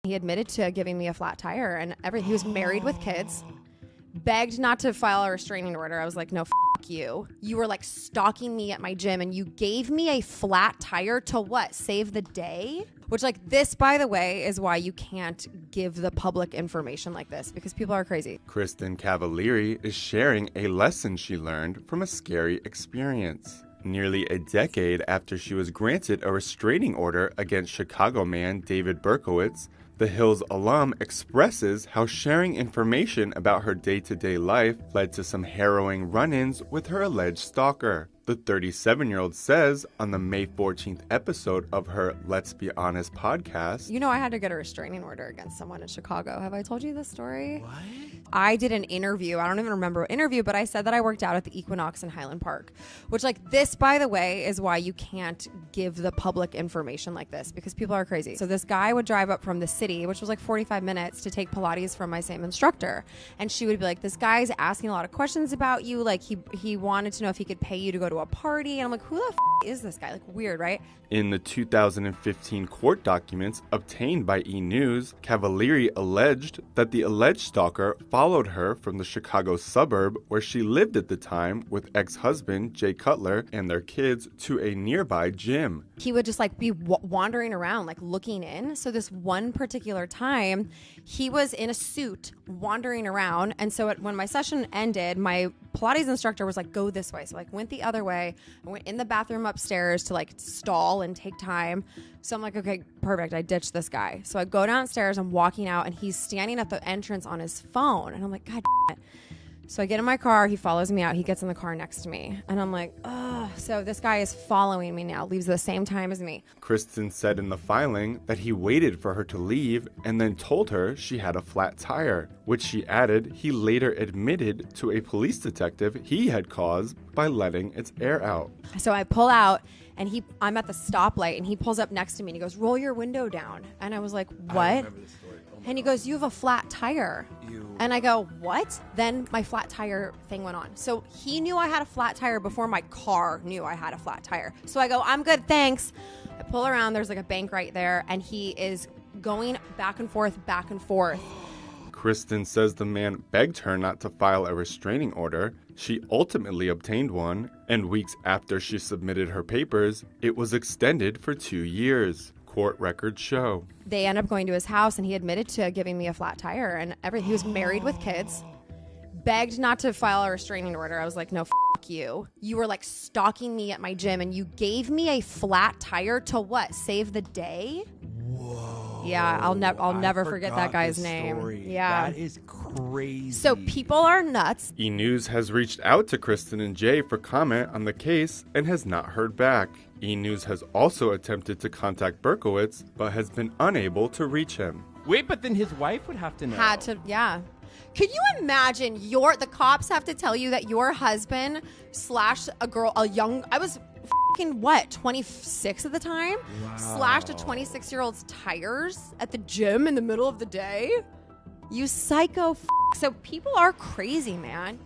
He admitted to giving me a flat tire and everything. He was married with kids, begged not to file a restraining order. I was like, no, you. You were like stalking me at my gym and you gave me a flat tire to what? Save the day? Which, like, this, by the way, is why you can't give the public information like this, because people are crazy. Kristin Cavallari is sharing a lesson she learned from a scary experience. Nearly a decade after she was granted a restraining order against Chicago man David Berkowitz, the Hills alum expresses how sharing information about her day-to-day life led to some harrowing run-ins with her alleged stalker. The 37-year-old says on the May 14th episode of her Let's Be Honest podcast, you know, I had to get a restraining order against someone in Chicago. Have I told you this story? What? I did an interview. I don't even remember what interview, but I said that I worked out at the Equinox in Highland Park, which, like, this, by the way, is why you can't give the public information like this, because people are crazy. So this guy would drive up from the city, which was like 45 minutes, to take Pilates from my same instructor. And she would be like, this guy's asking a lot of questions about you. Like, he wanted to know if he could pay you to go to a party. And I'm like, who the is this guy? Like, weird, right? In the 2015 court documents obtained by E! News, Cavallari alleged that the alleged stalker followed her from the Chicago suburb where she lived at the time with ex-husband Jay Cutler and their kids to a nearby gym. He would just like be wandering around, like looking in. So this one particular time, he was in a suit wandering around. And so when my session ended, my Pilates instructor was like, go this way. So I like went the other way. I went in the bathroom upstairs to like stall and take time. So I'm like, okay, perfect. I ditched this guy. So I go downstairs, I'm walking out, and he's standing at the entrance on his phone. And I'm like, God damn it. So I get in my car, he follows me out, he gets in the car next to me. And I'm like, oh, so this guy is following me now, leaves at the same time as me. Kristin said in the filing that he waited for her to leave and then told her she had a flat tire, which she added he later admitted to a police detective he had caused by letting its air out. So I pull out, and I'm at the stoplight, and he pulls up next to me, and he goes, roll your window down. And I was like, what? I remember this story. And he goes, you have a flat tire. And I go, what? Then my flat tire thing went on. So he knew I had a flat tire before my car knew I had a flat tire. So I go, I'm good, thanks. I pull around, there's like a bank right there, and he is going back and forth, back and forth. Kristin says the man begged her not to file a restraining order. She ultimately obtained one, and weeks after she submitted her papers, it was extended for 2 years. Court records show. They end up going to his house, and he admitted to giving me a flat tire and everything. He was married with kids, begged not to file a restraining order. I was like, no, you. You were like stalking me at my gym, and you gave me a flat tire to what? Save the day? Whoa. Yeah, I'll never forget that guy's name. Story. Yeah. That is crazy. So people are nuts. E! News has reached out to Kristin and Jay for comment on the case and has not heard back. E! News has also attempted to contact Berkowitz, but has been unable to reach him. Wait, but then his wife would have to know. Had to, yeah. Could you imagine the cops have to tell you that your husband slashed a girl, I was fucking what, 26 at the time? Wow. Slashed a 26-year-old's tires at the gym in the middle of the day? You psycho So people are crazy, man.